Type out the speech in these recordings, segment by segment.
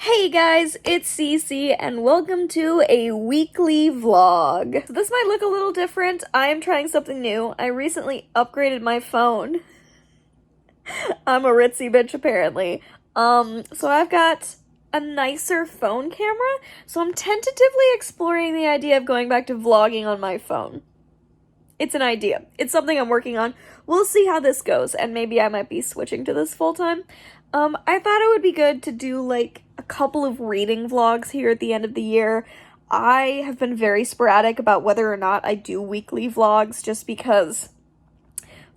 Hey guys, it's Cece and welcome to a weekly vlog. So this might look a little different. I am trying something new. I recently upgraded my phone. I'm a ritzy bitch apparently. So I've got a nicer phone camera, so I'm tentatively exploring the idea of going back to vlogging on my phone. It's an idea. It's something I'm working on. We'll see how this goes, and maybe I might be switching to this full time. I thought it would be good to do like a couple of reading vlogs here at the end of the year. I have been very sporadic about whether or not I do weekly vlogs just because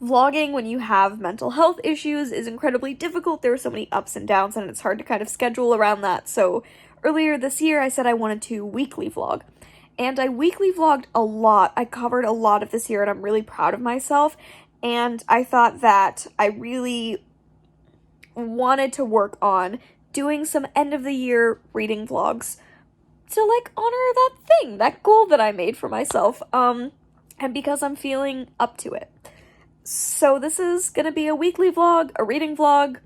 vlogging when you have mental health issues is incredibly difficult. There are so many ups and downs and it's hard to kind of schedule around that. So earlier this year I said I wanted to weekly vlog. And I weekly vlogged a lot. I covered a lot of this year and I'm really proud of myself. And I thought that I really wanted to work on doing some end of the year reading vlogs to like honor that thing, that goal that I made for myself. And because I'm feeling up to it. So this is gonna be a weekly vlog, a reading vlog,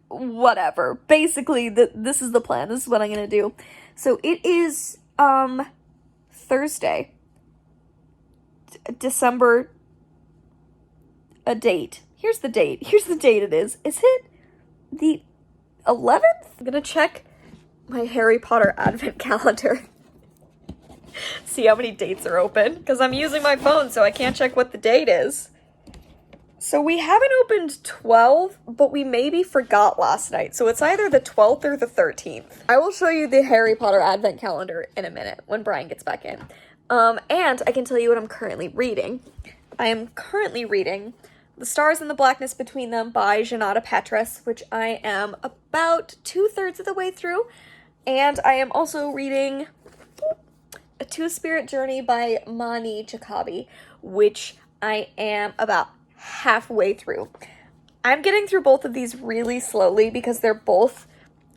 whatever. Basically, this is the plan. This is what I'm gonna do. So it is, Thursday, December, a date. Here's the date it is. Is it the 11th? I'm gonna check my Harry Potter advent calendar. See how many dates are open, because I'm using my phone so I can't check what the date is. So we haven't opened 12, but we maybe forgot last night. So it's either the 12th or the 13th. I will show you the Harry Potter advent calendar in a minute when Brian gets back in. And I can tell you what I'm currently reading. I am currently reading The Stars and the Blackness Between Them by Junauda Petrus, which I am about 2/3 of the way through. And I am also reading A Two-Spirit Journey by Mani Chakabi, which I am about halfway through. I'm getting through both of these really slowly because they're both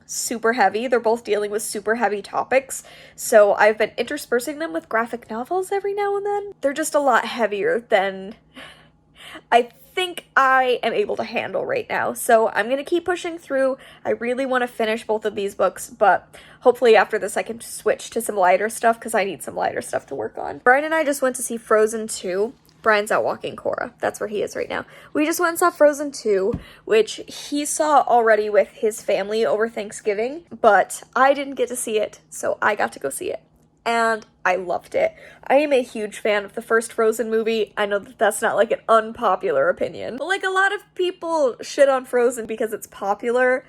super heavy. They're both dealing with super heavy topics. So I've been interspersing them with graphic novels every now and then. They're just a lot heavier than I think I am able to handle right now. So I'm going to keep pushing through. I really want to finish both of these books, but hopefully after this I can switch to some lighter stuff because I need some lighter stuff to work on. Brian and I just went to see Frozen 2. Brian's out walking Cora. That's where he is right now. We just went and saw Frozen 2, which he saw already with his family over Thanksgiving, but I didn't get to see it, so I got to go see it. And I loved it. I am a huge fan of the first Frozen movie. I know that that's not like an unpopular opinion, but like a lot of people shit on Frozen because it's popular.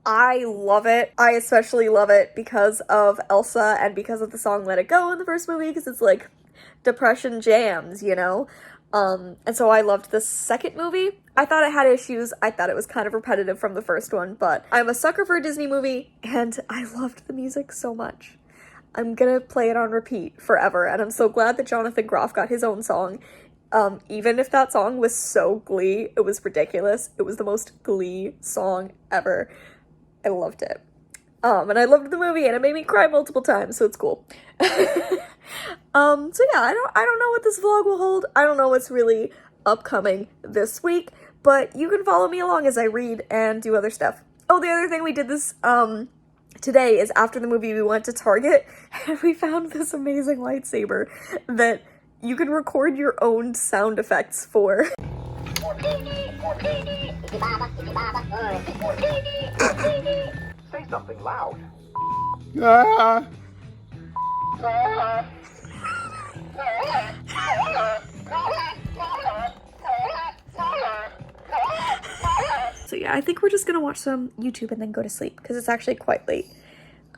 I love it. I especially love it because of Elsa and because of the song Let It Go in the first movie, because it's like depression jams, you know? And so I loved the second movie. I thought it had issues. I thought it was kind of repetitive from the first one, but I'm a sucker for a Disney movie and I loved the music so much. I'm gonna play it on repeat forever, and I'm so glad that Jonathan Groff got his own song. Even if that song was so Glee, it was ridiculous. It was the most Glee song ever. I loved it. And I loved the movie, and it made me cry multiple times, so it's cool. So yeah, I don't know what this vlog will hold. I don't know what's really upcoming this week, but you can follow me along as I read and do other stuff. Oh, the other thing we did this, today is after the movie we went to Target and we found this amazing lightsaber that you can record your own sound effects for. Say something loud. So yeah, I think we're just gonna watch some YouTube and then go to sleep because it's actually quite late.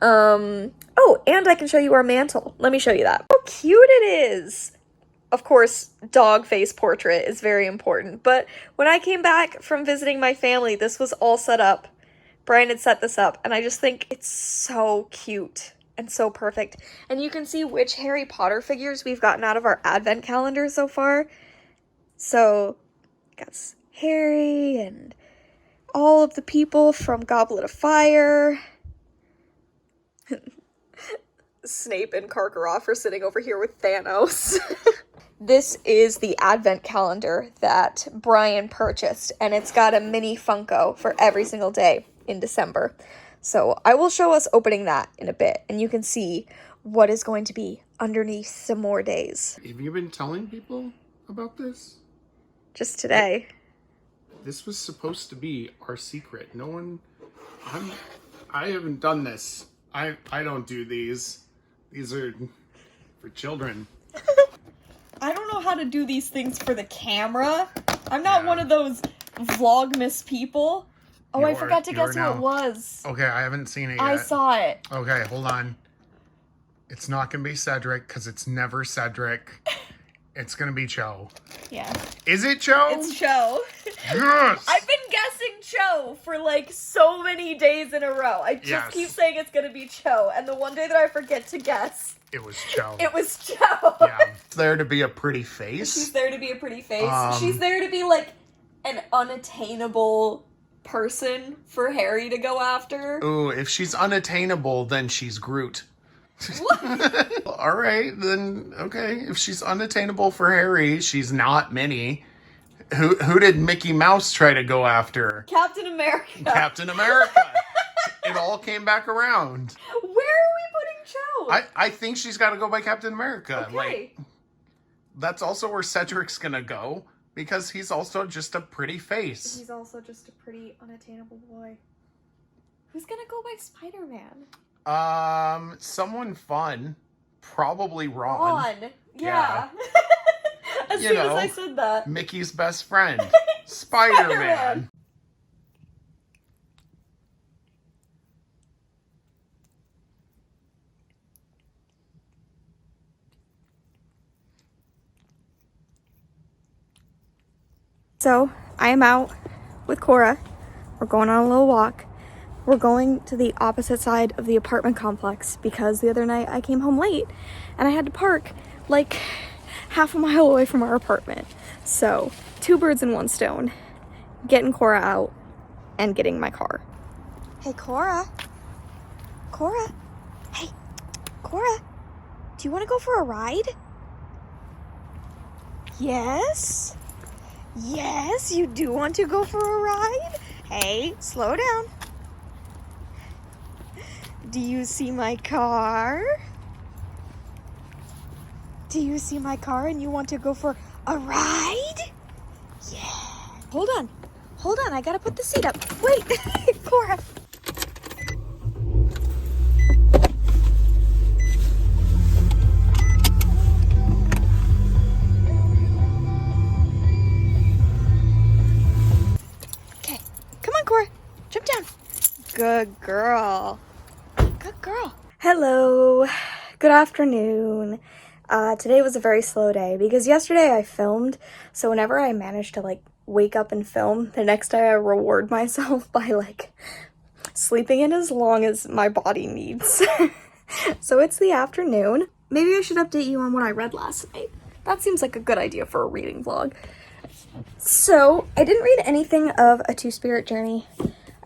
Oh, and I can show you our mantle. Let me show you that. How cute it is! Of course, dog face portrait is very important, but when I came back from visiting my family, this was all set up. Brian had set this up, and I just think it's so cute and so perfect. And you can see which Harry Potter figures we've gotten out of our advent calendar so far. So, got Harry and all of the people from Goblet of Fire. Snape and Karkaroff are sitting over here with Thanos. This is the advent calendar that Brian purchased, and it's got a mini Funko for every single day in December. So I will show us opening that in a bit, and you can see what is going to be underneath some more days. Have you been telling people about this? Just today. This was supposed to be our secret. No one... I haven't done this. I don't do these. These are for children. I don't know how to do these things for the camera. I'm not one of those Vlogmas people. Oh, I forgot to guess who it was. Okay, I haven't seen it yet. I saw it. Okay, hold on. It's not going to be Cedric, because it's never Cedric. It's going to be Cho. Yeah. Is it Cho? It's Cho. Yes! I've been guessing Cho for like so many days in a row. I just keep saying it's gonna be Cho, and the one day that I forget to guess, it was Cho. it was Cho. Yeah. It's there to be a pretty face. She's there to be a pretty face. She's there to be like an unattainable person for Harry to go after. Ooh, if she's unattainable, then she's Groot. What? All right, then, okay. If she's unattainable for Harry, she's not Minnie. Who did Mickey Mouse try to go after? Captain America. Captain America. It all came back around. Where are we putting Cho? I think she's got to go by Captain America. Okay. Like, that's also where Cedric's gonna go, because he's also just a pretty face. He's also just a pretty unattainable boy. Who's gonna go by Spider-Man? Someone fun. Probably Ron. Ron. Yeah. As soon as I said that. Mickey's best friend. Spider-Man. So, I am out with Cora. We're going on a little walk. We're going to the opposite side of the apartment complex because the other night I came home late and I had to park like half a mile away from our apartment. So, 2 birds in 1 stone. Getting Cora out and getting my car. Hey, Cora. Cora. Hey, Cora. Do you want to go for a ride? Yes? Yes, you do want to go for a ride? Hey, slow down. Do you see my car? Do you see my car and you want to go for a ride? Yeah. Hold on. Hold on, I gotta put the seat up. Wait, Cora. Okay, come on, Cora. Jump down. Good girl. Good girl. Hello. Good afternoon. Today was a very slow day because yesterday I filmed, so whenever I manage to like wake up and film, the next day I reward myself by like sleeping in as long as my body needs. So it's the afternoon. Maybe I should update you on what I read last night. That seems like a good idea for a reading vlog. So I didn't read anything of A Two-Spirit Journey.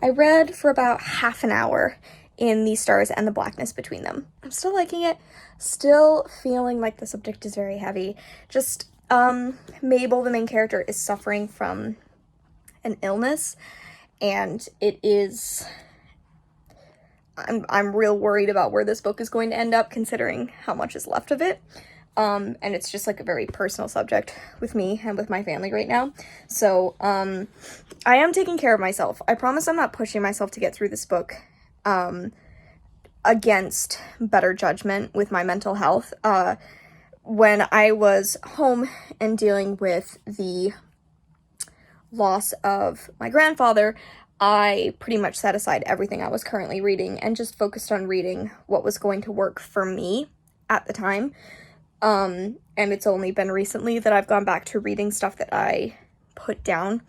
I read for about half an hour in The Stars and the Blackness Between Them. I'm still liking it. Still feeling like the subject is very heavy. Just, Mabel, the main character, is suffering from an illness, and it is... I'm real worried about where this book is going to end up, considering how much is left of it. And it's just like a very personal subject with me and with my family right now. So, I am taking care of myself. I promise I'm not pushing myself to get through this book, against better judgment with my mental health. When I was home and dealing with the loss of my grandfather, I pretty much set aside everything I was currently reading and just focused on reading what was going to work for me at the time. And it's only been recently that I've gone back to reading stuff that I put down.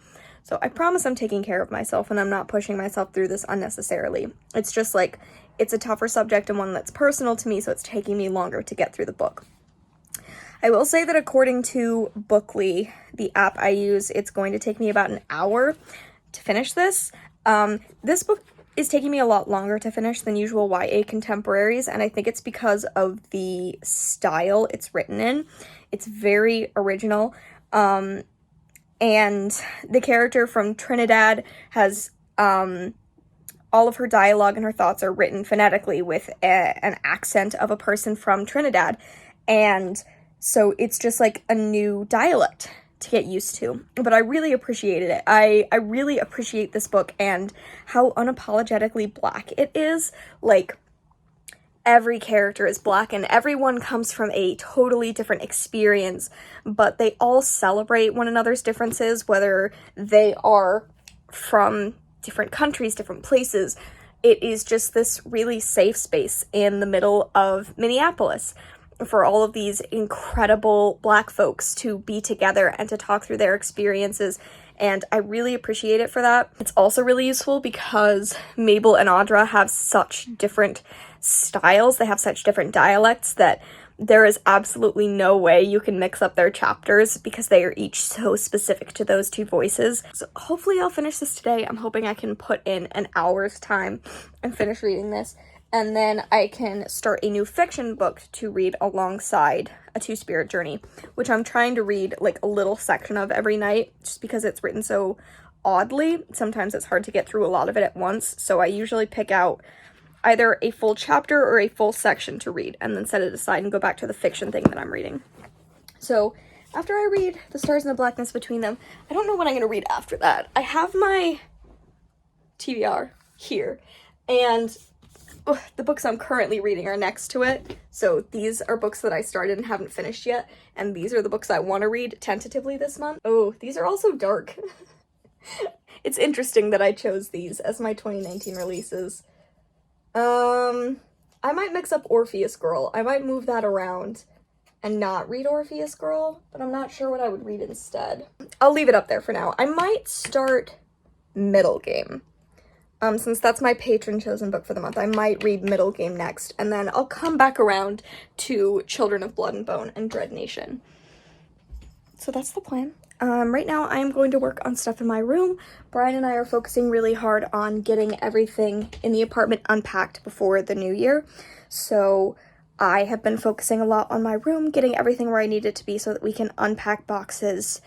So I promise I'm taking care of myself and I'm not pushing myself through this unnecessarily. It's just like, it's a tougher subject and one that's personal to me, so it's taking me longer to get through the book. I will say that according to Bookly, the app I use, it's going to take me about an hour to finish this. This book is taking me a lot longer to finish than usual YA contemporaries, and I think it's because of the style it's written in. It's very original, and the character from Trinidad has all of her dialogue and her thoughts are written phonetically with an accent of a person from Trinidad. And so it's just like a new dialect to get used to. But I really appreciated it. I really appreciate this book and how unapologetically Black it is. Like, every character is Black and everyone comes from a totally different experience, but they all celebrate one another's differences, whether they are from different countries, different places. It is just this really safe space in the middle of Minneapolis for all of these incredible Black folks to be together and to talk through their experiences. And I really appreciate it for that. It's also really useful because Mabel and Audra have such different styles. They have such different dialects that there is absolutely no way you can mix up their chapters because they are each so specific to those two voices. So hopefully I'll finish this today. I'm hoping I can put in an hour's time and finish reading this. And then I can start a new fiction book to read alongside A Two-Spirit Journey, which I'm trying to read like a little section of every night just because it's written so oddly. Sometimes it's hard to get through a lot of it at once, so I usually pick out either a full chapter or a full section to read and then set it aside and go back to the fiction thing that I'm reading. So after I read The Stars and the Blackness Between Them, I don't know what I'm going to read after that. I have my TBR here, and the books I'm currently reading are next to it. So these are books that I started and haven't finished yet, and these are the books I want to read tentatively this month. Oh, these are also dark. It's interesting that I chose these as my 2019 releases. I might mix up Orpheus Girl. I might move that around and not read Orpheus Girl, but I'm not sure what I would read instead. I'll leave it up there for now. I might start Middle Game. Since that's my patron chosen book for the month, I might read Middle Game next, and then I'll come back around to Children of Blood and Bone and Dread Nation. So that's the plan. Right now I'm going to work on stuff in my room. Brian and I are focusing really hard on getting everything in the apartment unpacked before the new year. So I have been focusing a lot on my room, getting everything where I need it to be so that we can unpack boxes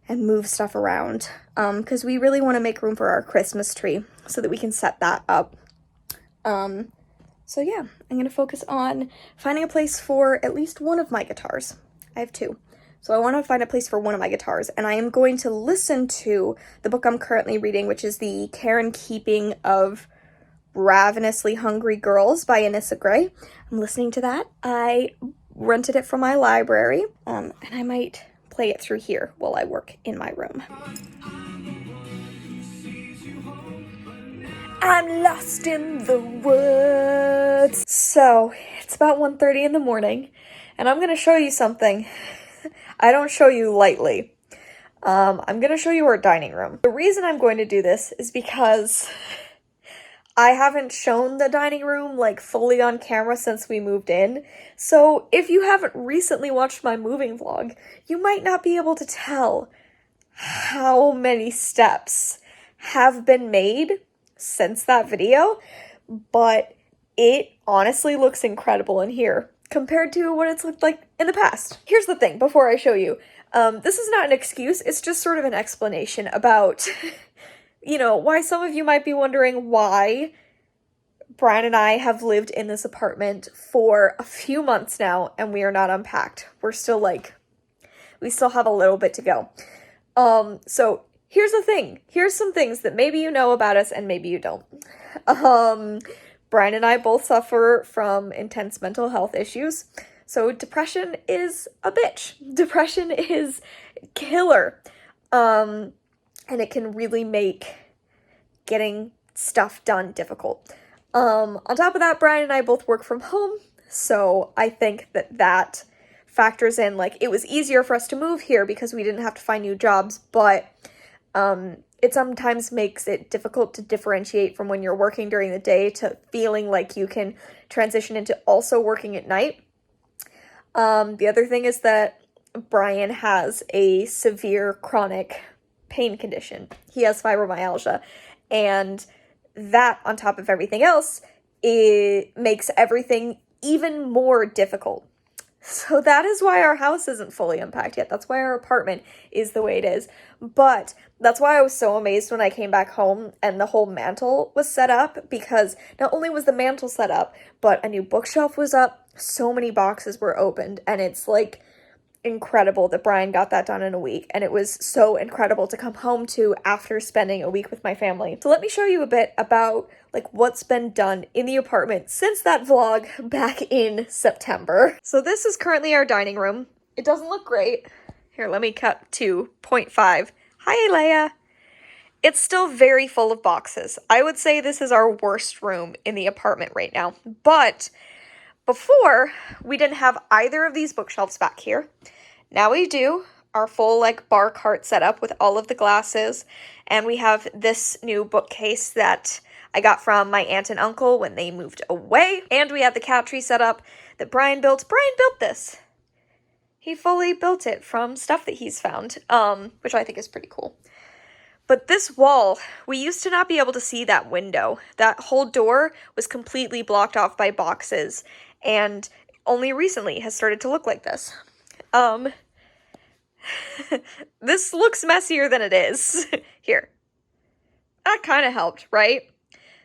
and move stuff around. Because we really want to make room for our Christmas tree so that we can set that up. So yeah, I'm going to focus on finding a place for at least one of my guitars. I have two. So I want to find a place for one of my guitars, and I am going to listen to the book I'm currently reading, which is The Care and Keeping of Ravenously Hungry Girls by Anissa Gray. I'm listening to that. I rented it from my library, and I might play it through here while I work in my room. I'm lost in the woods. So, it's about 1:30 in the morning, and I'm going to show you something I don't show you lightly. I'm going to show you our dining room. The reason I'm going to do this is because I haven't shown the dining room like fully on camera since we moved in. So if you haven't recently watched my moving vlog, you might not be able to tell how many steps have been made since that video, but it honestly looks incredible in here compared to what it's looked like in the past. Here's the thing, before I show you, this is not an excuse, it's just sort of an explanation about, you know, why some of you might be wondering why Brian and I have lived in this apartment for a few months now and we are not unpacked. We're still we still have a little bit to go. So here's the thing. Here's some things that maybe you know about us and maybe you don't. Brian and I both suffer from intense mental health issues. So depression is a bitch. Depression is killer. And it can really make getting stuff done difficult. On top of that, Brian and I both work from home. So I think that factors in, like, it was easier for us to move here because we didn't have to find new jobs, but it sometimes makes it difficult to differentiate from when you're working during the day to feeling like you can transition into also working at night. The other thing is that Brian has a severe chronic pain condition. He has fibromyalgia, and that, on top of everything else, it makes everything even more difficult. So that is why our house isn't fully unpacked yet. That's why our apartment is the way it is. But that's why I was so amazed when I came back home and the whole mantle was set up, because not only was the mantle set up, but a new bookshelf was up. So many boxes were opened, and it's like incredible that Brian got that done in a week, and it was so incredible to come home to after spending a week with my family. So let me show you a bit about like what's been done in the apartment since that vlog back in September. So this is currently our dining room. It doesn't look great. Here, let me cut to 0.5. Hi, Leia. It's still very full of boxes. I would say this is our worst room in the apartment right now, but before, we didn't have either of these bookshelves back here. Now we do. Our full like bar cart setup with all of the glasses. And we have this new bookcase that I got from my aunt and uncle when they moved away. And we have the cat tree set up that Brian built. Brian built this. He fully built it from stuff that he's found, which I think is pretty cool. But this wall, we used to not be able to see that window. That whole door was completely blocked off by boxes, and only recently has started to look like this. This looks messier than it is. Here. That kind of helped, right?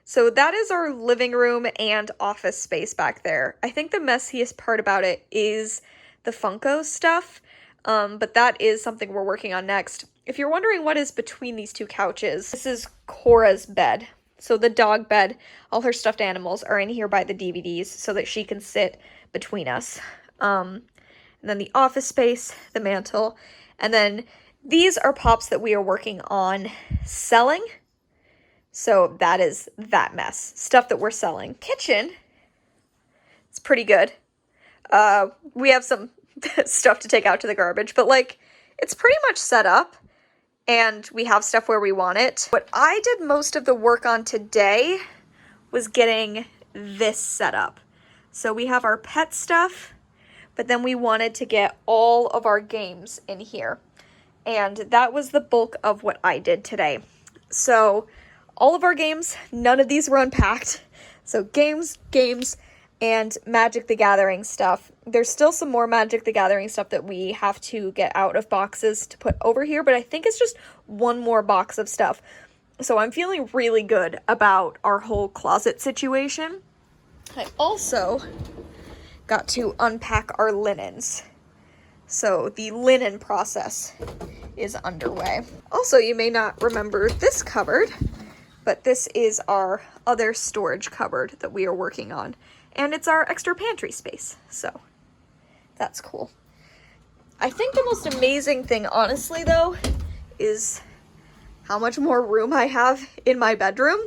So that is our living room and office space back there. I think the messiest part about it is the Funko stuff, but that is something we're working on next. If you're wondering what is between these two couches, this is Cora's bed. So the dog bed, all her stuffed animals are in here by the DVDs so that she can sit between us. And then the office space, the mantle, and then these are pops that we are working on selling. So that is that mess. Stuff that we're selling. Kitchen, it's pretty good. We have some stuff to take out to the garbage, but like, it's pretty much set up. And we have stuff where we want it. What I did most of the work on today was getting this set up. So we have our pet stuff, but then we wanted to get all of our games in here. And that was the bulk of what I did today. So all of our games, none of these were unpacked. So games, and Magic the Gathering stuff. There's still some more Magic the Gathering stuff that we have to get out of boxes to put over here, but I think it's just one more box of stuff. So I'm feeling really good about our whole closet situation. I also got to unpack our linens. So the linen process is underway. Also, you may not remember this cupboard, but this is our other storage cupboard that we are working on. And it's our extra pantry space, so that's cool. I think the most amazing thing, honestly, though, is how much more room I have in my bedroom.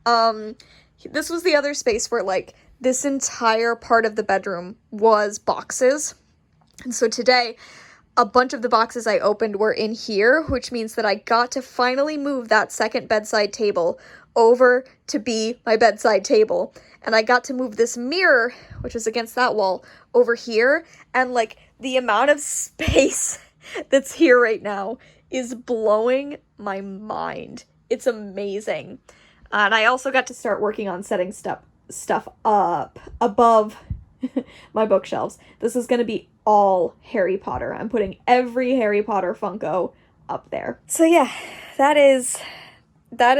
This was the other space where, like, this entire part of the bedroom was boxes. And so today, a bunch of the boxes I opened were in here, which means that I got to finally move that second bedside table over to be my bedside table. And I got to move this mirror, which is against that wall, over here. And like the amount of space that's here right now is blowing my mind. It's amazing. And I also got to start working on setting stuff up above my bookshelves. This is going to be all Harry Potter. I'm putting every Harry Potter Funko up there. So yeah, that is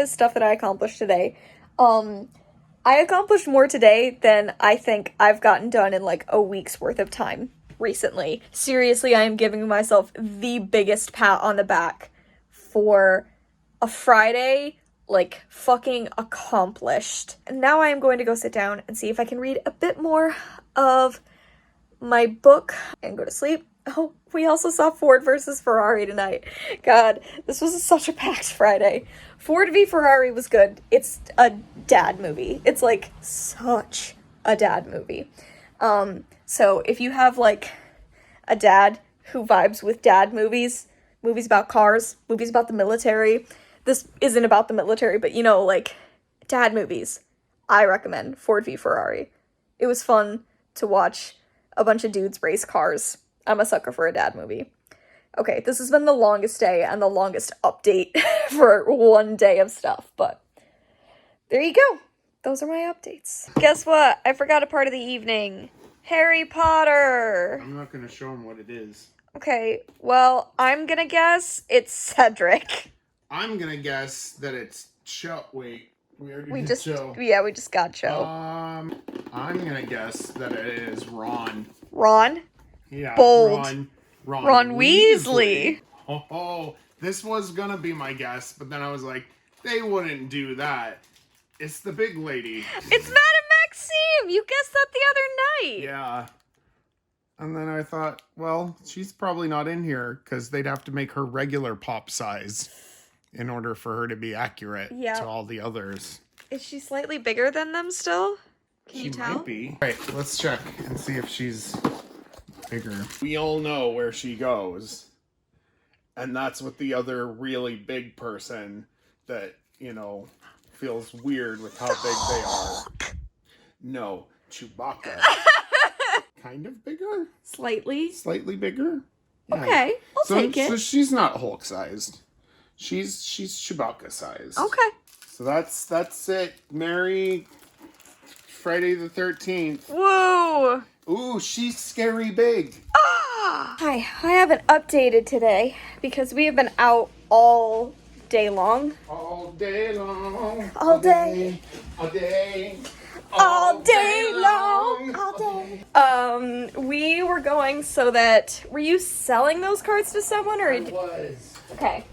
stuff that I accomplished today. I accomplished more today than I think I've gotten done in like a week's worth of time recently. Seriously, I am giving myself the biggest pat on the back for a Friday, like fucking accomplished. And now I am going to go sit down and see if I can read a bit more of my book and go to sleep. Oh, we also saw Ford versus Ferrari tonight. God, this was such a packed Friday. Ford v Ferrari was good. It's a dad movie. It's like such a dad movie. So if you have like a dad who vibes with dad movies about cars, movies about the military, this isn't about the military, but you know, like dad movies, I recommend Ford v Ferrari. It was fun to watch a bunch of dudes race cars. I'm a sucker for a dad movie. Okay, this has been the longest day and the longest update for one day of stuff, but there you go. Those are my updates. Guess what? I forgot a part of the evening. Harry Potter. I'm not gonna show him what it is. Okay, well, I'm gonna guess it's Cedric. I'm gonna guess that it's Cho. Wait, we already We did just, Cho. yeah, we just got Cho. I'm gonna guess that it is Ron. Ron? Yeah, Bold. Ron Weasley. Oh, this was gonna be my guess, but then I was like, they wouldn't do that. It's the big lady. It's Madame Maxime! You guessed that the other night! Yeah. And then I thought, well, she's probably not in here because they'd have to make her regular pop size in order for her to be accurate Yeah. to all the others. Is she slightly bigger than them still? Can She you tell? might be. Right, let's check and see if she's bigger. We all know where she goes. And that's with the other really big person that, you know, feels weird with how big they are. No, Chewbacca. Kind of bigger? Slightly. Slightly bigger? Yeah. Okay, I'll take it. So she's not Hulk sized. She's Chewbacca sized. Okay. So that's it. Merry Friday the 13th. Whoa! Ooh, she's scary big. Hi, I haven't updated today because we have been out all day long. All day long. All day. All day. All day long. All day. We were going so that, were you selling those cards to someone or? I was. Okay.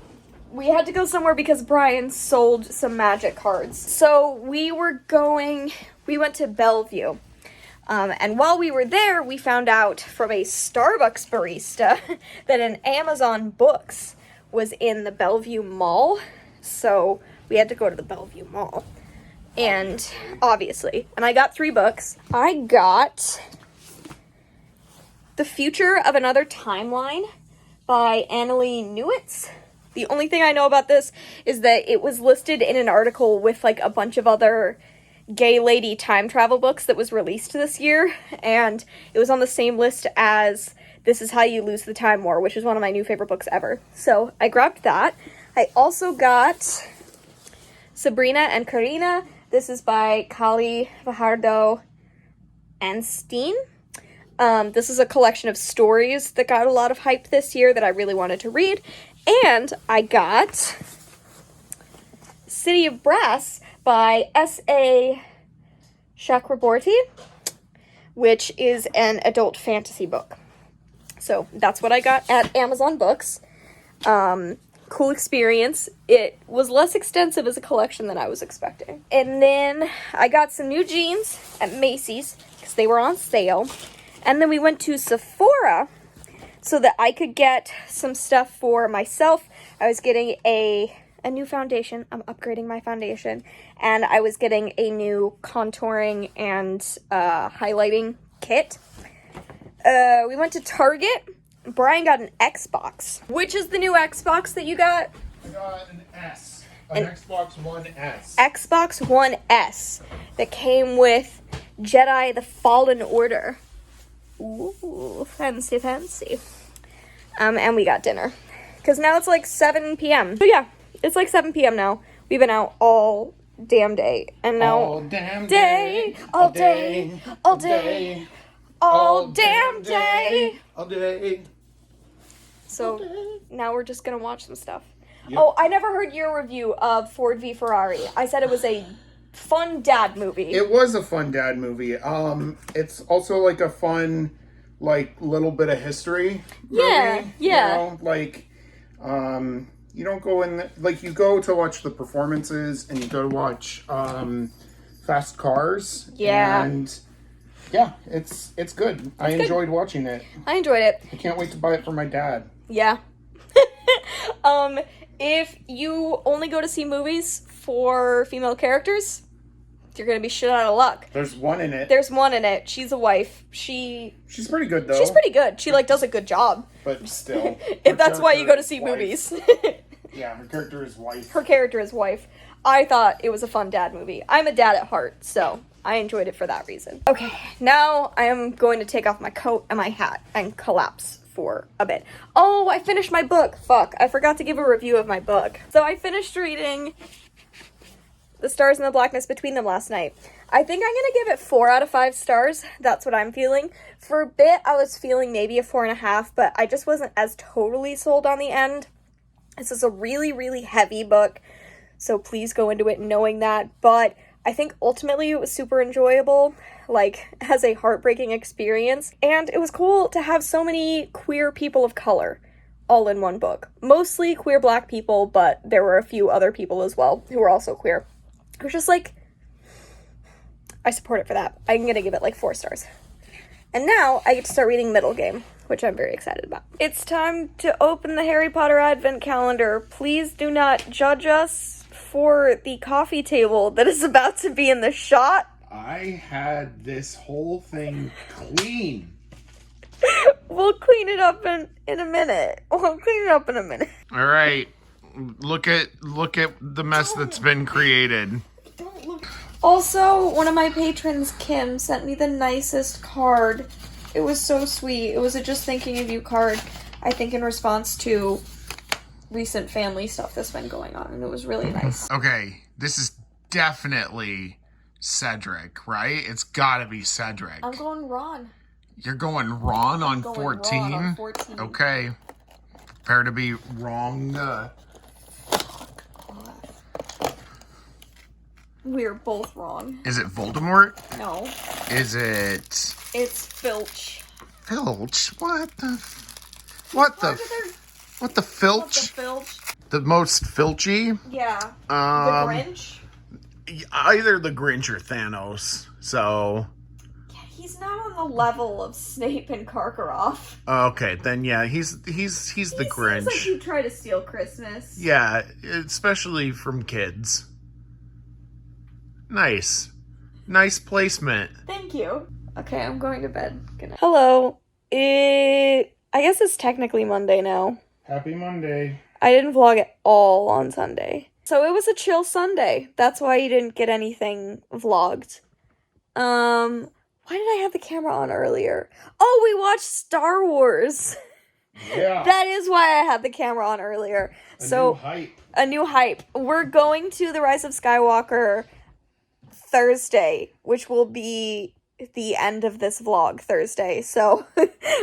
We had to go somewhere because Brian sold some magic cards. So we went to Bellevue. And while we were there, we found out from a Starbucks barista that an Amazon Books was in the Bellevue Mall. So we had to go to the Bellevue Mall. And obviously, and I got 3 books. I got The Future of Another Timeline by Annalee Newitz. The only thing I know about this is that it was listed in an article with like a bunch of other gay lady time travel books that was released this year, and it was on the same list as This Is How You Lose the Time War, which is one of my new favorite books ever. So I grabbed that. I also got Sabrina and Karina. This is by Kali Fajardo and Steen. This is a collection of stories that got a lot of hype this year that I really wanted to read. And I got City of Brass by S.A. Chakraborty, which is an adult fantasy book. So that's what I got at Amazon Books. Cool experience. It was less extensive as a collection than I was expecting. And then I got some new jeans at Macy's because they were on sale. And then we went to Sephora so that I could get some stuff for myself. I was getting a new foundation. I'm upgrading my foundation. And I was getting a new contouring and highlighting kit. We went to Target. Brian got an Xbox. Which is the new Xbox that you got? I got an S. An Xbox One S. Xbox One S that came with Jedi: The Fallen Order. Ooh, fancy, fancy. And we got dinner. Because now it's like 7 p.m. So yeah, it's like 7 p.m. now. We've been out all damn day. And now... All damn day. All day. All day. All damn day. All day. So now we're just going to watch some stuff. Yep. Oh, I never heard your review of Ford v Ferrari. I said it was a fun dad movie. It was a fun dad movie. It's also like a fun, like, little bit of history movie. Yeah. You know? Like, you don't go in, like, you go to watch the performances and you go to watch, Fast Cars. Yeah. And, yeah, it's good. I enjoyed watching it. I enjoyed it. I can't wait to buy it for my dad. Yeah. If you only go to see movies for female characters, you're gonna be shit out of luck. There's one in it. There's one in it. She's a wife. She's She's pretty good, though. pretty good. She, like, does a good job. But still. If that's why you go to see movies. Yeah, her character is wife. Her character is wife. I thought it was a fun dad movie. I'm a dad at heart, so I enjoyed it for that reason. Okay, now I am going to take off my coat and my hat and collapse for a bit. Oh, I finished my book. Fuck, I forgot to give a review of my book. So I finished reading The Stars and the Blackness Between Them last night. I think I'm gonna give it 4 out of 5 stars. That's what I'm feeling. For a bit, I was feeling maybe a 4.5, but I just wasn't as totally sold on the end. This is a really, really heavy book, so please go into it knowing that. But I think ultimately it was super enjoyable, like, as a heartbreaking experience. And it was cool to have so many queer people of color all in one book. Mostly queer Black people, but there were a few other people as well who were also queer. It was just like, I support it for that. I'm gonna give it like 4 stars. And now I get to start reading Middle Game, which I'm very excited about. It's time to open the Harry Potter Advent Calendar. Please do not judge us for the coffee table that is about to be in the shot. I had this whole thing clean. We'll clean it up in a minute. We'll clean it up in a minute. All right. Look at the mess that's been created. Don't look. Also, one of my patrons, Kim, sent me the nicest card. It was so sweet. It was a just thinking of you card, I think in response to recent family stuff that's been going on, and it was really nice. Okay, this is definitely Cedric, right? It's gotta be Cedric. I'm going Ron. You're going Ron on Going 14? Ron on 14. Okay. Prepare to be wrong. We're both wrong. Is it Voldemort? No. Is it It's Filch. Filch? What the Why did there- Filch? What the Filch? The most Filchy? Yeah. The Grinch? Either the Grinch or Thanos. So Yeah, he's not on the level of Snape and Karkaroff. okay, then yeah, he's the He Grinch. seems like he'd try to steal Christmas. Yeah, especially from kids. Nice placement. Thank you. Okay, I'm going to bed. Good night. Hello. I guess it's technically Monday now. Happy Monday. I didn't vlog at all on Sunday. So it was a chill Sunday. That's why you didn't get anything vlogged. Why did I have the camera on earlier? Oh, we watched Star Wars. Yeah. That is why I had the camera on earlier. A new hype. We're going to The Rise of Skywalker Thursday, which will be the end of this vlog Thursday. So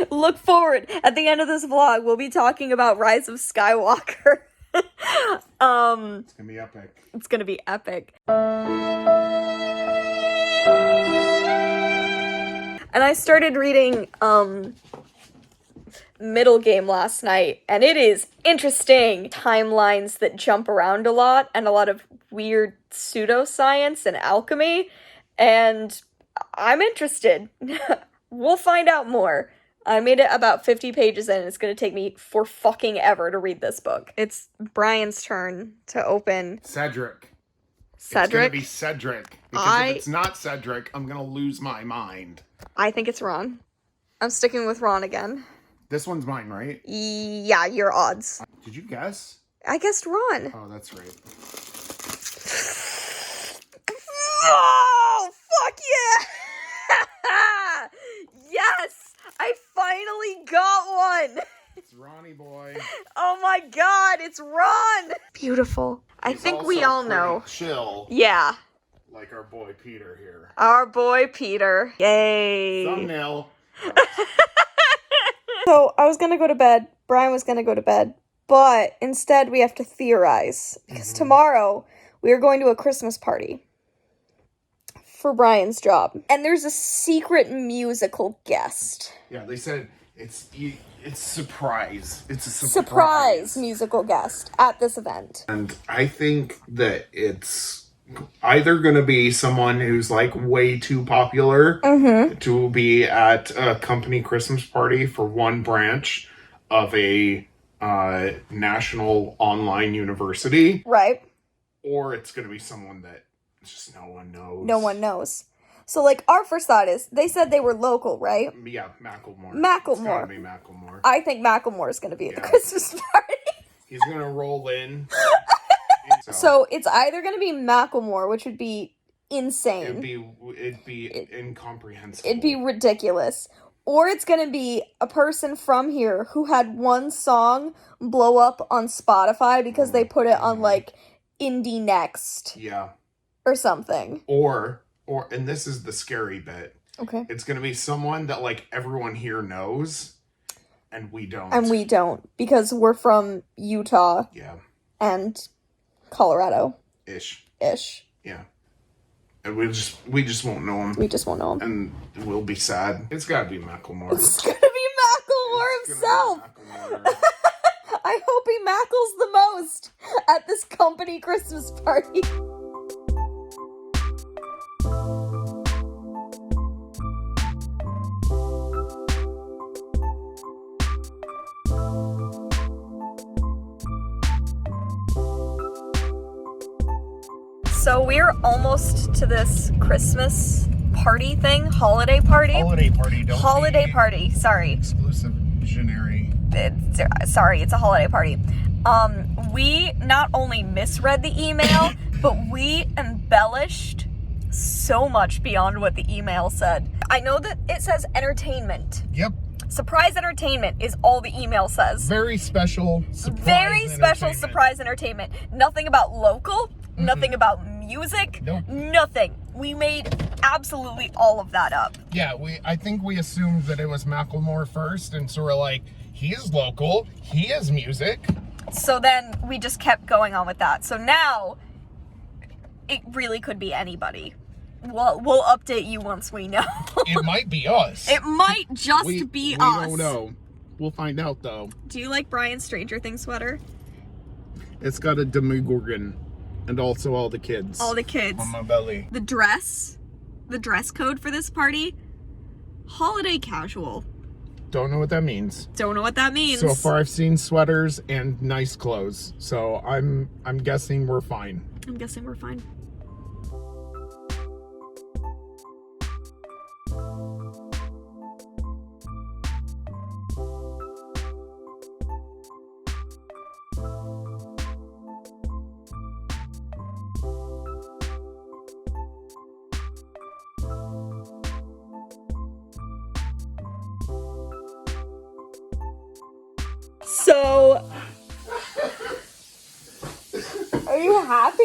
look forward. At the end of this vlog, we'll be talking about Rise of Skywalker. It's gonna be epic. It's gonna be epic. And I started reading Middle Game last night, and it is interesting. Timelines that jump around a lot, and a lot of weird pseudoscience and alchemy, and I'm interested. We'll find out more. I made it about 50 pages in, and it's gonna take me for fucking ever to read this book. It's Brian's turn to open. Cedric. It's Cedric? gonna be Cedric. Because if it's not Cedric, I'm gonna lose my mind. I think it's Ron. I'm sticking with Ron again. This one's mine, right? Yeah, your odds. Did you guess? I guessed Ron. Oh, that's right. Oh, fuck yeah! Yes! I finally got one! It's Ronnie boy. Oh my god, it's Ron! Beautiful. I He's think we also all know. pretty chill, Yeah. like our boy Peter here. Our boy Peter. Yay. Thumbnail. So, I was gonna go to bed. Brian was gonna go to bed. But instead, we have to theorize. Because tomorrow, we are going to a Christmas party. For Brian's job. And there's a secret musical guest. Yeah, they said it's surprise. It's a Surprise musical guest at this event. And I think that it's either going to be someone who's like way too popular to be at a company Christmas party for one branch of a national online university. Right. Or it's going to be someone that just no one knows. No one knows. So, like, our first thought is, they said they were local, right? Yeah, Macklemore. Macklemore. It's gotta be Macklemore. I think Macklemore is going to be at the Yeah. Christmas party. He's gonna roll in. So, it's either going to be Macklemore, which would be insane. It'd be incomprehensible. It'd be ridiculous. Or it's going to be a person from here who had one song blow up on Spotify because they put it on, like, Indie Next Yeah. or something. Or and this is the scary bit. Okay. It's going to be someone that like everyone here knows and we don't. And we don't, because we're from Utah. Yeah. And Colorado. Ish. Yeah. And we just won't know him. We just won't know him. And we'll be sad. It's got to be Macklemore. It's gonna be Macklemore himself. I hope he mackles the most at this company Christmas party. So we're almost to this Christmas party thing, holiday party. Holiday party, Sorry. Exclusionary. Sorry, it's a holiday party. We not only misread the email, but we embellished so much beyond what the email said. I know that it says entertainment. Yep. Surprise entertainment is all the email says. Very special surprise. Very special surprise entertainment. Nothing about local. Mm-hmm. Nothing about music. Nope. Nothing. We made absolutely all of that up. Yeah, I think we assumed that it was Macklemore first, and so we're like, he is local, he has music. So then we just kept going on with that. So now it really could be anybody. We'll update you once we know. It might be us. It might just be us. We don't know. We'll find out though. Do you like Brian's Stranger Things sweater? It's got a Demogorgon and also all the kids. All the kids. On my belly. The dress code for this party, holiday casual. Don't know what that means. Don't know what that means. So far I've seen sweaters and nice clothes. So I'm guessing we're fine. I'm guessing we're fine. So, are you happy?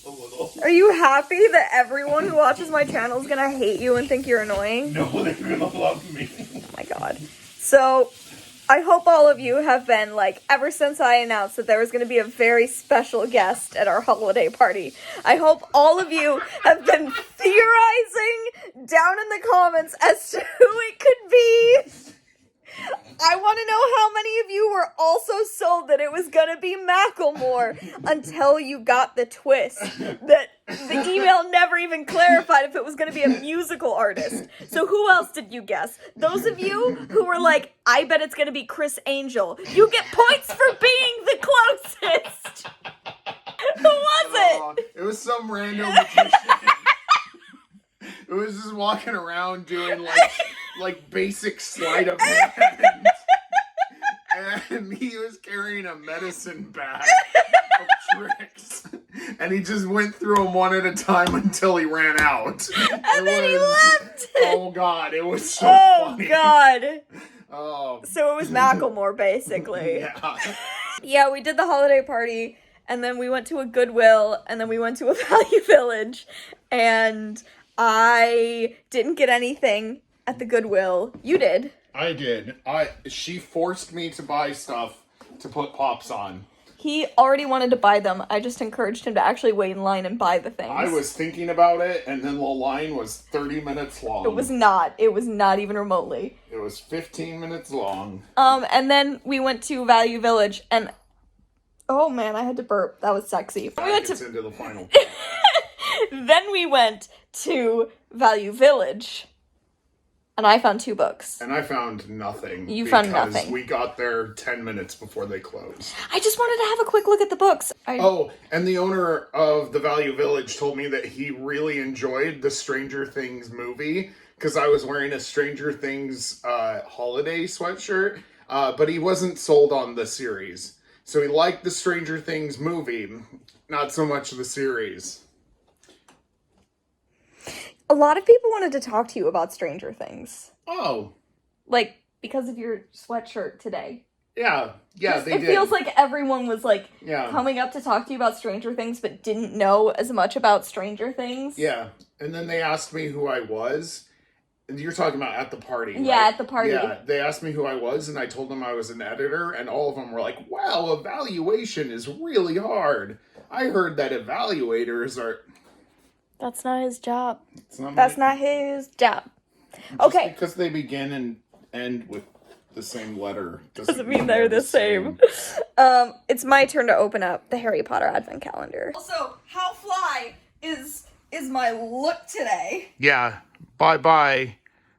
A little. Are you happy that everyone who watches my channel is gonna hate you and think you're annoying? No, they're gonna love me. Oh my god. So, I hope all of you have been, like, ever since I announced that there was gonna be a very special guest at our holiday party, I hope all of you have been theorizing down in the comments as to who it could be. I want to know how many of you were also sold that it was gonna be Macklemore until you got the twist that the email never even clarified if it was gonna be a musical artist. So who else did you guess? Those of you who were like, I bet it's gonna be Chris Angel, you get points for being the closest. Who was it? It was some random magician. It was just walking around doing like basic sleight of hand. And he was carrying a medicine bag of tricks. And he just went through them one at a time until he ran out. And then he left. Oh god, it was so funny. Oh god. Oh. So it was Macklemore, basically. Yeah. Yeah, we did the holiday party, and then we went to a Goodwill, and then we went to a Value Village, and I didn't get anything at the Goodwill. You did. I did. She forced me to buy stuff to put Pops on. He already wanted to buy them. I just encouraged him to actually wait in line and buy the things. I was thinking about it, and then the line was 30 minutes long. It was not. It was not even remotely. It was 15 minutes long. And then we went to Value Village, and oh man, I had to burp. That was sexy. That We went gets to into the final. Then we went to Value Village, and I found 2 books. And I found nothing. You found nothing. Because we got there 10 minutes before they closed. I just wanted to have a quick look at the books. Oh, and the owner of the Value Village told me that he really enjoyed the Stranger Things movie because I was wearing a Stranger Things holiday sweatshirt, but he wasn't sold on the series. So he liked the Stranger Things movie, not so much the series. A lot of people wanted to talk to you about Stranger Things. Oh. Like, because of your sweatshirt today. Yeah, they it did. feels like everyone was like Yeah. coming up to talk to you about Stranger Things, but didn't know as much about Stranger Things. Yeah, and then they asked me who I was. You're talking about at the party, right? Yeah, at the party. Yeah, they asked me who I was, and I told them I was an editor, and all of them were like, wow, evaluation is really hard. I heard that evaluators are... That's not his job. It's not That's my- not his job. Just Okay. because they begin and end with the same letter Doesn't mean they're the same. It's my turn to open up the Harry Potter Advent Calendar. Also, how fly is my look today? Yeah, bye-bye.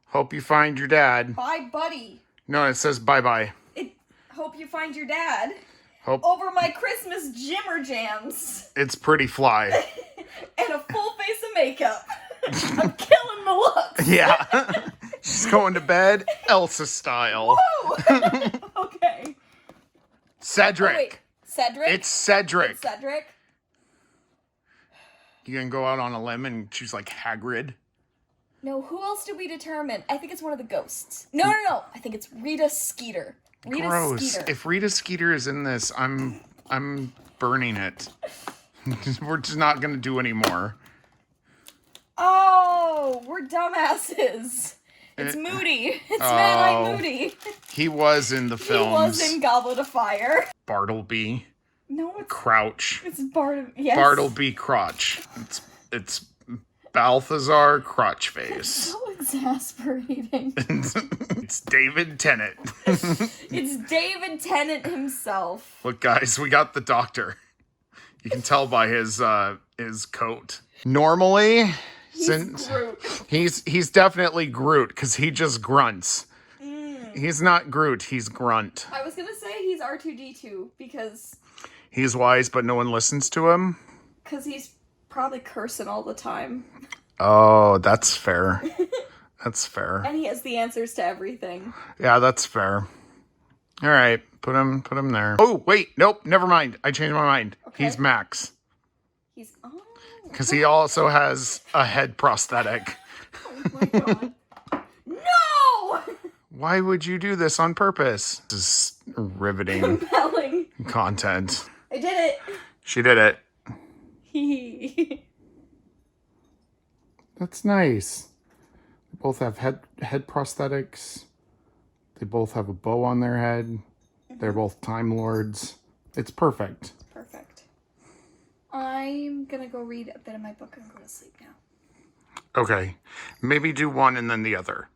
Hope you find your dad. Bye, buddy. No, it says bye-bye. Hope you find your dad. Hope Over my Christmas Jimmer Jams it's pretty fly. and a full face of makeup. I'm killing the looks. Yeah. She's going to bed Elsa style. Okay. Cedric. Oh, wait. Cedric? It's Cedric. Cedric? You gonna go out on a limb and choose like Hagrid? No, who else did we determine? I think it's one of the ghosts. No. I think it's Rita Skeeter. Rita Gross. Skeeter. If Rita Skeeter is in this, I'm burning it. We're just not gonna do any more. Oh, we're dumbasses. It's Moody. It's Mad Eye Moody. He was in the films. He was in Goblet of Fire. Bartleby. No, it's Crouch. Yes. Bartleby Crotch. It's Balthazar Crotchface. So exasperating. It's David Tennant. It's David Tennant himself. Look, guys, we got the doctor. You can tell by his coat. Normally, since Groot. he's definitely Groot because he just grunts. He's not Groot. He's Grunt. I was gonna say he's R2D2 because He's wise, but no one listens to him. he's probably cursing all the time. Oh, that's fair. That's fair. And he has the answers to everything. Yeah, that's fair. All right, put him there. Oh, wait, nope, never mind. I changed my mind. Okay. He's Max He's because he also has a head prosthetic. oh my god. No! Why would you do this on purpose? This is riveting Compelling. content. I did it. She did it. Hehe. That's nice. They both have head prosthetics. They both have a bow on their head. They're both Time Lords. It's perfect. Perfect. I'm gonna go read a bit of my book and go to sleep now. Okay. Maybe do one and then the other.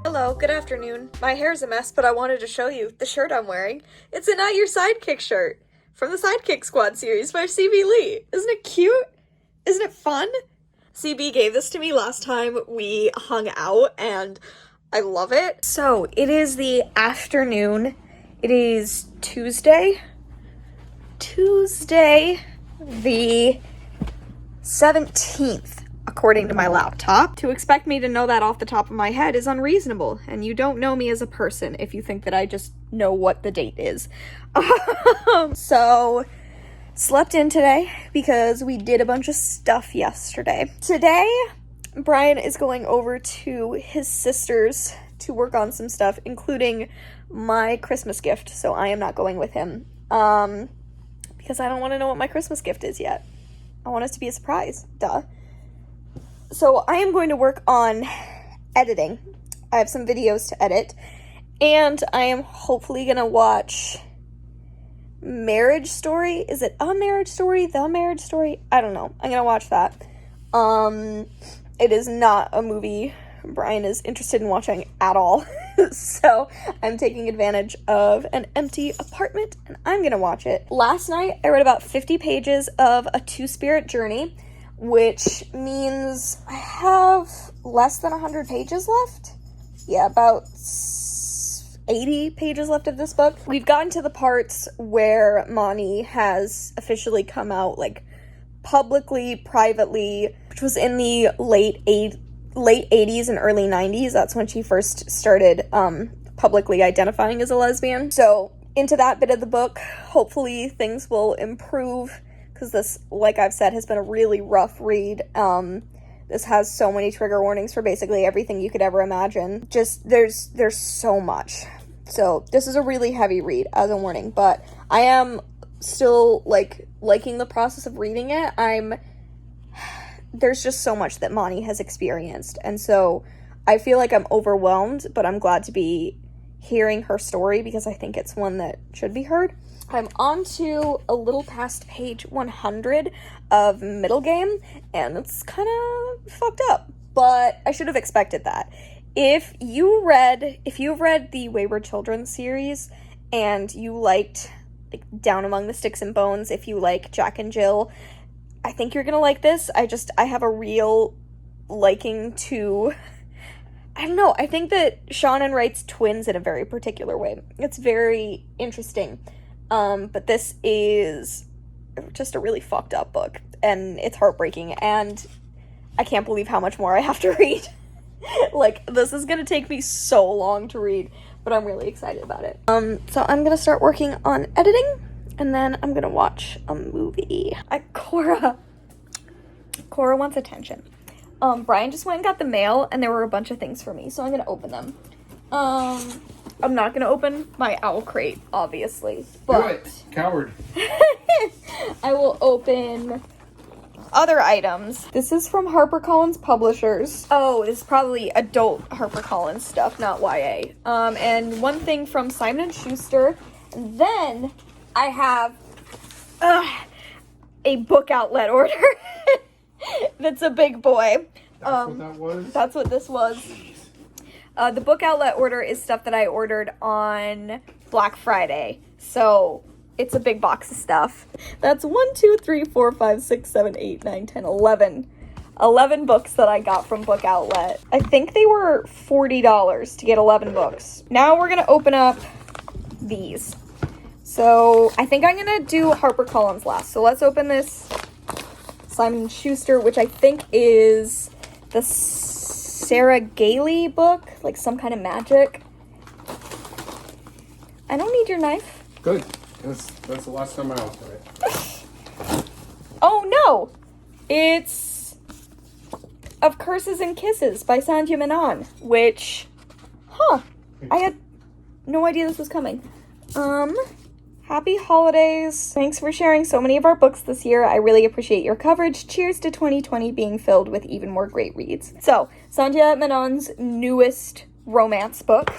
Hello, good afternoon. My hair's a mess, but I wanted to show you the shirt I'm wearing. It's a Not Your Sidekick shirt from the Sidekick Squad series by CB Lee. Isn't it cute? Isn't it fun? CB gave this to me last time we hung out, and I love it. So, it is the afternoon. It is Tuesday the 17th. According to my laptop. To expect me to know that off the top of my head is unreasonable, and you don't know me as a person if you think that I just know what the date is. So, slept in today because we did a bunch of stuff yesterday. Today, Brian is going over to his sister's to work on some stuff, including my Christmas gift, so I am not going with him. Because I don't want to know what my Christmas gift is yet. I want it to be a surprise. Duh. So I am going to work on editing. I have some videos to edit. And I am hopefully going to watch Marriage Story. Is it A Marriage Story? The Marriage Story? I don't know. I'm going to watch that. It is not a movie Brian is interested in watching at all. So I'm taking advantage of an empty apartment and I'm going to watch it. Last night I read about 50 pages of A Two-Spirit Journey. which means I have less than 100 pages left. Yeah, about 80 pages left of this book. We've gotten to the parts where Moni has officially come out, like, publicly, privately, which was in the late 80s and early 90s. That's when she first started publicly identifying as a lesbian. So into that bit of the book, hopefully things will improve, because this, like I've said, has been a really rough read. This has so many trigger warnings for basically everything you could ever imagine. Just, there's so much. So this is a really heavy read, as a warning, but I am still, liking the process of reading it. There's just so much that Moni has experienced, and so I feel like I'm overwhelmed, but I'm glad to be hearing her story, because I think it's one that should be heard. I'm on to a little past page 100 of Middle Game, and it's kind of fucked up, but I should have expected that. If you've read the Wayward Children series, and you liked Down Among the Sticks and Bones, if you like Jack and Jill, I think you're gonna like this. I have a real liking to, I don't know, I think that Seanan writes twins in a very particular way. It's very interesting. But this is just a really fucked up book, and it's heartbreaking, and I can't believe how much more I have to read. This is gonna take me so long to read, but I'm really excited about it. So I'm gonna start working on editing, and then I'm gonna watch a movie. Cora wants attention. Brian just went and got the mail, and there were a bunch of things for me, so I'm gonna open them. I'm not gonna open my owl crate, obviously, but... Do it, coward. I will open other items. This is from HarperCollins Publishers. Oh, this is probably adult HarperCollins stuff, not YA. And one thing from Simon & Schuster. And then I have a book outlet order. That's a big boy. That's what that was? That's what this was. The book outlet order is stuff that I ordered on Black Friday. So it's a big box of stuff. That's 1, 2, 3, 4, 5, 6, 7, 8, 9, 10, 11. 11 books that I got from Book Outlet. I think they were $40 to get 11 books. Now we're going to open up these. So I think I'm going to do HarperCollins last. So let's open this Simon & Schuster, which I think is the Sarah Gailey book, like some kind of magic. I don't need your knife. Good. That's the last time I'll play it. Oh no! It's Of Curses and Kisses by Sandhya Menon, which, I had no idea this was coming. Happy holidays. Thanks for sharing so many of our books this year. I really appreciate your coverage. Cheers to 2020 being filled with even more great reads. So, Sandhya Menon's newest romance book.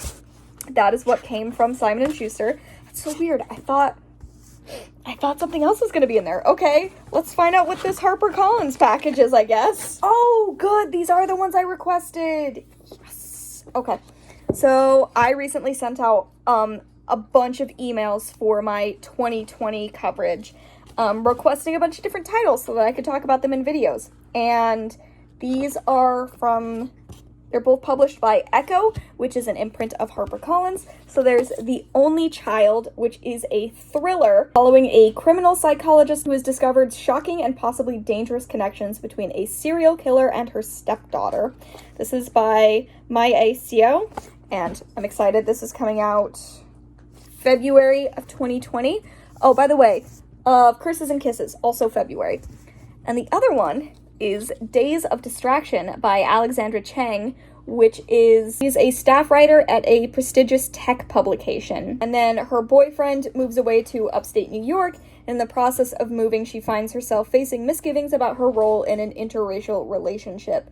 That is what came from Simon & Schuster. That's so weird. I thought something else was going to be in there. Okay, let's find out what this HarperCollins package is, I guess. Oh, good. These are the ones I requested. Yes. Okay. So, I recently sent out a bunch of emails for my 2020 coverage, requesting a bunch of different titles so that I could talk about them in videos. And these are they're both published by Echo, which is an imprint of HarperCollins. So there's The Only Child, which is a thriller following a criminal psychologist who has discovered shocking and possibly dangerous connections between a serial killer and her stepdaughter. This is by Mai A. Seo, and I'm excited. This is coming out February of 2020. Oh, by the way, Curses and Kisses, also February. And the other one is Days of Distraction by Alexandra Chang, which is a staff writer at a prestigious tech publication. And then her boyfriend moves away to upstate New York. In the process of moving, she finds herself facing misgivings about her role in an interracial relationship.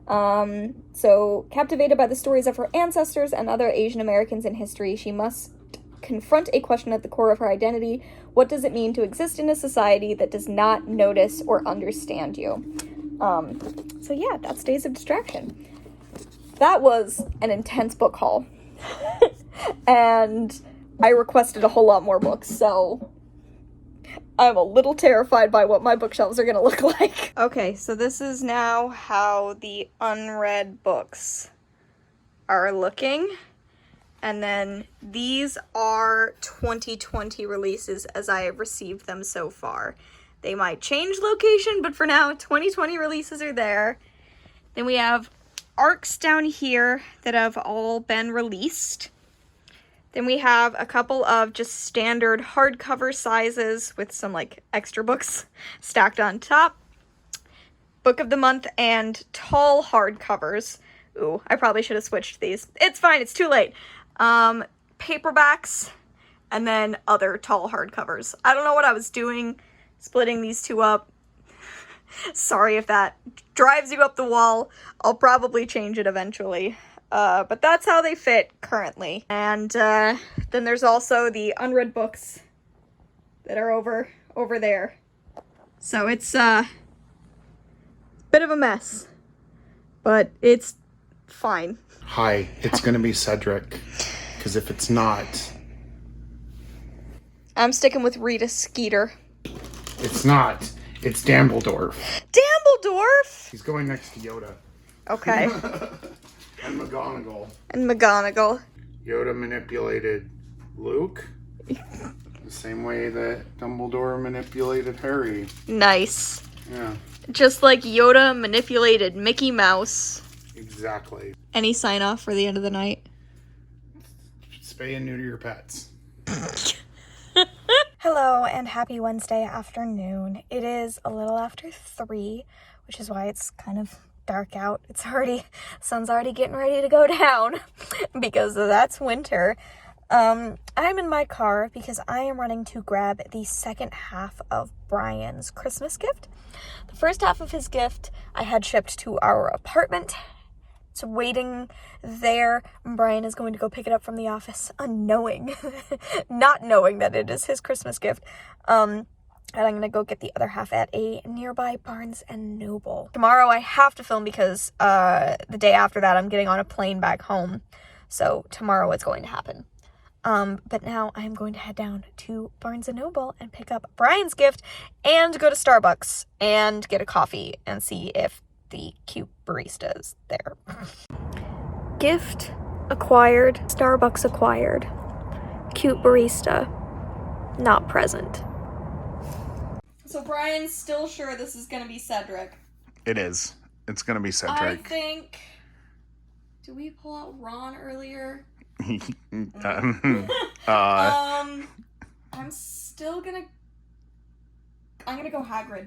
So, captivated by the stories of her ancestors and other Asian Americans in history, she must confront a question at the core of her identity. What does it mean to exist in a society that does not notice or understand you? So yeah, that's Days of Distraction. That was an intense book haul. And I requested a whole lot more books, so I'm a little terrified by what my bookshelves are gonna look like. Okay, so this is now how the unread books are looking. And then these are 2020 releases as I have received them so far. They might change location, but for now, 2020 releases are there. Then we have arcs down here that have all been released. Then we have a couple of just standard hardcover sizes with some like extra books stacked on top. Book of the month and tall hardcovers. Ooh, I probably should have switched these. It's fine, it's too late. Paperbacks and then other tall hardcovers. I don't know what I was doing splitting these two up. Sorry if that drives you up the wall. I'll probably change it eventually. But that's how they fit currently. And then there's also the unread books that are over there. So it's a bit of a mess, but it's fine. Hi, it's gonna be Cedric, because if it's not... I'm sticking with Rita Skeeter. It's not. It's Dumbledore. Dumbledore? He's going next to Yoda. Okay. And McGonagall. And McGonagall. Yoda manipulated Luke the same way that Dumbledore manipulated Harry. Nice. Yeah, Just like Yoda manipulated Mickey Mouse. exactly. Any sign off for the end of the night? Spay and neuter your pets. Hello and happy Wednesday afternoon. It is a little after 3, which is why it's kind of dark out. Sun's already getting ready to go down because that's winter. I'm in my car because I am running to grab the second half of Brian's Christmas gift. The first half of his gift I had shipped to our apartment. It's waiting there. Brian is going to go pick it up from the office, not knowing that it is his Christmas gift. And I'm going to go get the other half at a nearby Barnes & Noble. Tomorrow I have to film because the day after that I'm getting on a plane back home. So tomorrow it's going to happen. But now I'm going to head down to Barnes & Noble and pick up Brian's gift and go to Starbucks and get a coffee and see if the cute barista is there. Gift acquired, Starbucks acquired. Cute barista, not present. So Brian's still sure this is gonna be Cedric. It is. It's gonna be I Cedric. think... Did we pull out Ron earlier? I'm still gonna... I'm gonna go Hagrid.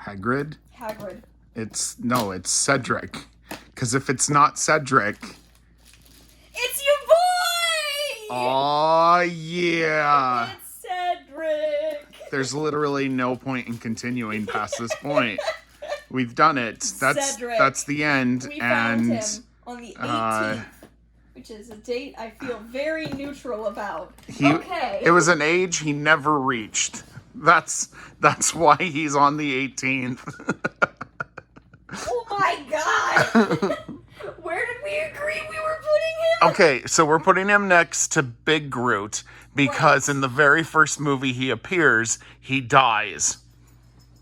Hagrid? Hagrid. It's Cedric. Because if it's not Cedric... It's your boy! Oh yeah! It's Cedric! There's literally no point in continuing past this point. We've done it. Cedric. That's the end. We found and him on the 18th, which is a date I feel very neutral about. Okay. It was an age he never reached. That's why he's on the 18th. Oh my god! Where did we agree we were putting him? Okay, so we're putting him next to Big Groot because in the very first movie he appears, he dies.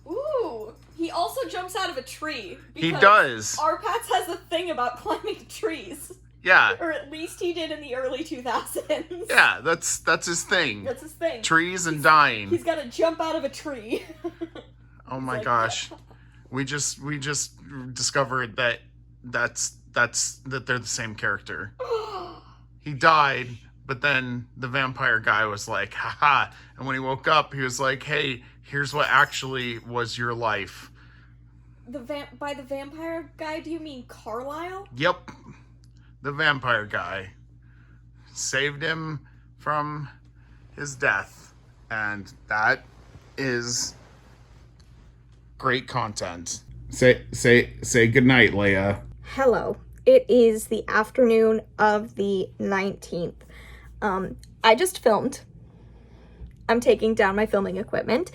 Ooh, he also jumps out of a tree. He does. Arpats has a thing about climbing trees. Yeah. Or at least he did in the early 2000s. Yeah, that's his thing. That's his thing. Trees and dying. He's got to jump out of a tree. Oh my gosh. We just discovered that they're the same character. He died, but then the vampire guy was like, haha. And when he woke up, he was like, hey, here's what actually was your life. By the vampire guy, do you mean Carlisle? Yep. The vampire guy saved him from his death. And that is great content. Say goodnight, Leia. Hello. It is the afternoon of the 19th. I just filmed. I'm taking down my filming equipment.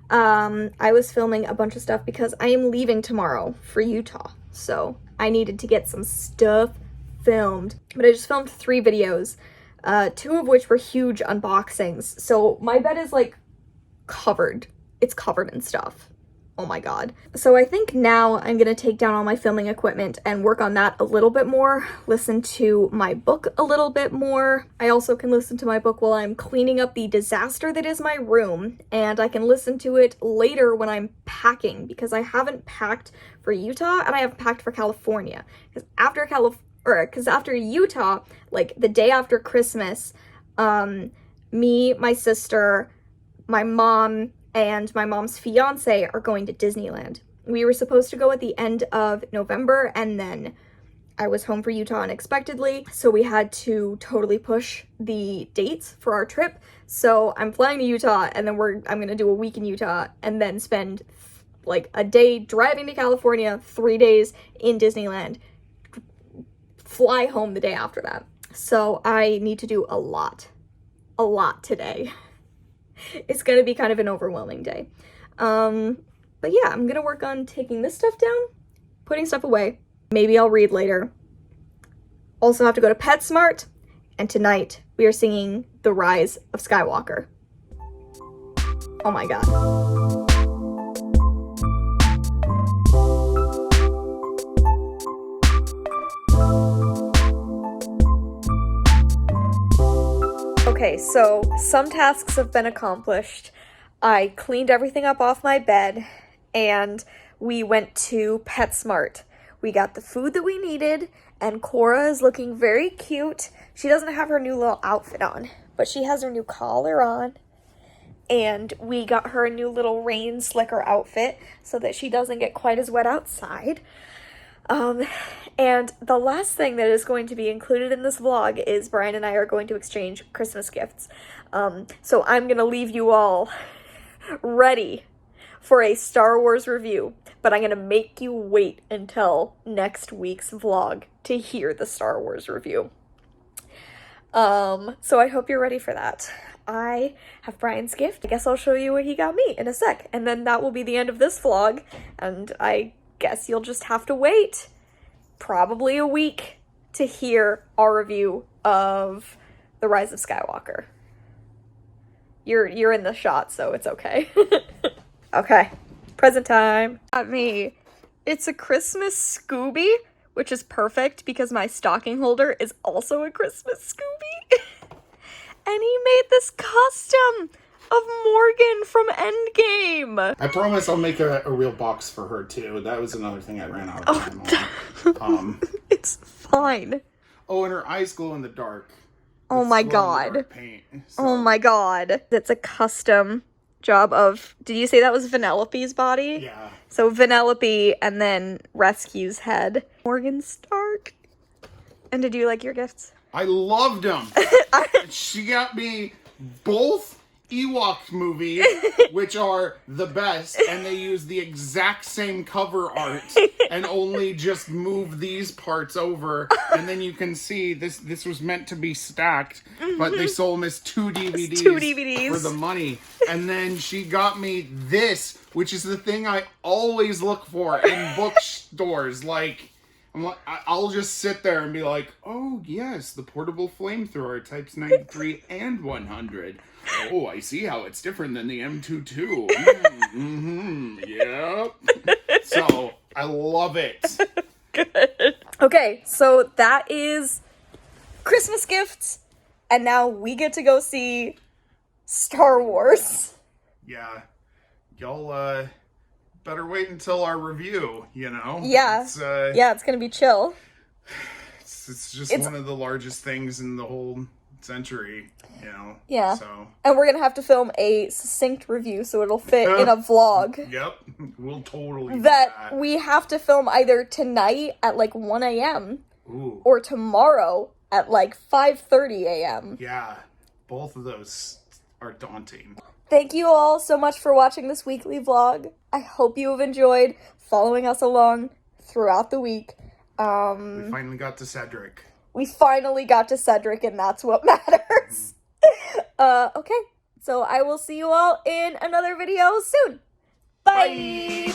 I was filming a bunch of stuff because I am leaving tomorrow for Utah. So I needed to get some stuff filmed. But I just filmed 3 videos, 2 of which were huge unboxings. So my bed is like covered. It's covered in stuff. Oh my god. So I think now I'm gonna take down all my filming equipment and work on that a little bit more, listen to my book a little bit more. I also can listen to my book while I'm cleaning up the disaster that is my room, and I can listen to it later when I'm packing, because I haven't packed for Utah and I haven't packed for California. Because after Utah, like the day after Christmas, me, my sister, my mom, and my mom's fiance are going to Disneyland. We were supposed to go at the end of November, and then I was home for Utah unexpectedly, so we had to totally push the dates for our trip. So I'm flying to Utah, and then I'm gonna do a week in Utah, and then spend like a day driving to California, 3 days in Disneyland, fly home the day after that. So I need to do a lot today. It's gonna be kind of an overwhelming day. But yeah, I'm gonna work on taking this stuff down, putting stuff away. Maybe I'll read later. Also have to go to PetSmart, and tonight we are singing The Rise of Skywalker. Oh my god. Okay, so some tasks have been accomplished. I cleaned everything up off my bed, and we went to PetSmart. We got the food that we needed, and Cora is looking very cute. She doesn't have her new little outfit on, but she has her new collar on. And we got her a new little rain slicker outfit so that she doesn't get quite as wet outside. And the last thing that is going to be included in this vlog is Brian and I are going to exchange Christmas gifts. So I'm gonna leave you all ready for a Star Wars review, but I'm gonna make you wait until next week's vlog to hear the Star Wars review. So I hope you're ready for that. I have Brian's gift. I guess I'll show you what he got me in a sec, and then that will be the end of this vlog, and I guess you'll just have to wait probably a week to hear our review of The Rise of Skywalker. You're in the shot, so it's okay. Okay, present time. At me. It's a Christmas Scooby, which is perfect because my stocking holder is also a Christmas Scooby. And he made this custom of Morgan from Endgame. I promise I'll make a real box for her too. That was another thing I ran out of time on. It's fine. Oh, and her eyes glow in the dark. Oh my god. Paint, Oh my god. It's a custom job of, did you say that was Vanellope's body? Yeah. So Vanellope and then Rescue's head. Morgan Stark. And did you like your gifts? I loved them. She got me both Ewok movies, which are the best, and they use the exact same cover art and only just move these parts over, and then you can see this was meant to be stacked, but they sold them as two DVDs for the money. And then she got me this, which is the thing I always look for in bookstores. Like, I'll just sit there and be like, oh yes, the portable flamethrower types 93 and 100. Oh, I see how it's different than the M22. Yep. So, I love it. Good. Okay, so that is Christmas gifts, and now we get to go see Star Wars. Yeah. Y'all, better wait until our review, you know? Yeah. It's gonna be chill. It's just one of the largest things in the whole century, you know? Yeah. So. And we're gonna have to film a succinct review so it'll fit in a vlog. Yep. We'll totally do that. We have to film either tonight at like 1 a.m. Ooh. or tomorrow at like 5:30 a.m. Yeah. Both of those are daunting. Thank you all so much for watching this weekly vlog. I hope you have enjoyed following us along throughout the week. We finally got to Cedric. And that's what matters. Okay, so I will see you all in another video soon. Bye!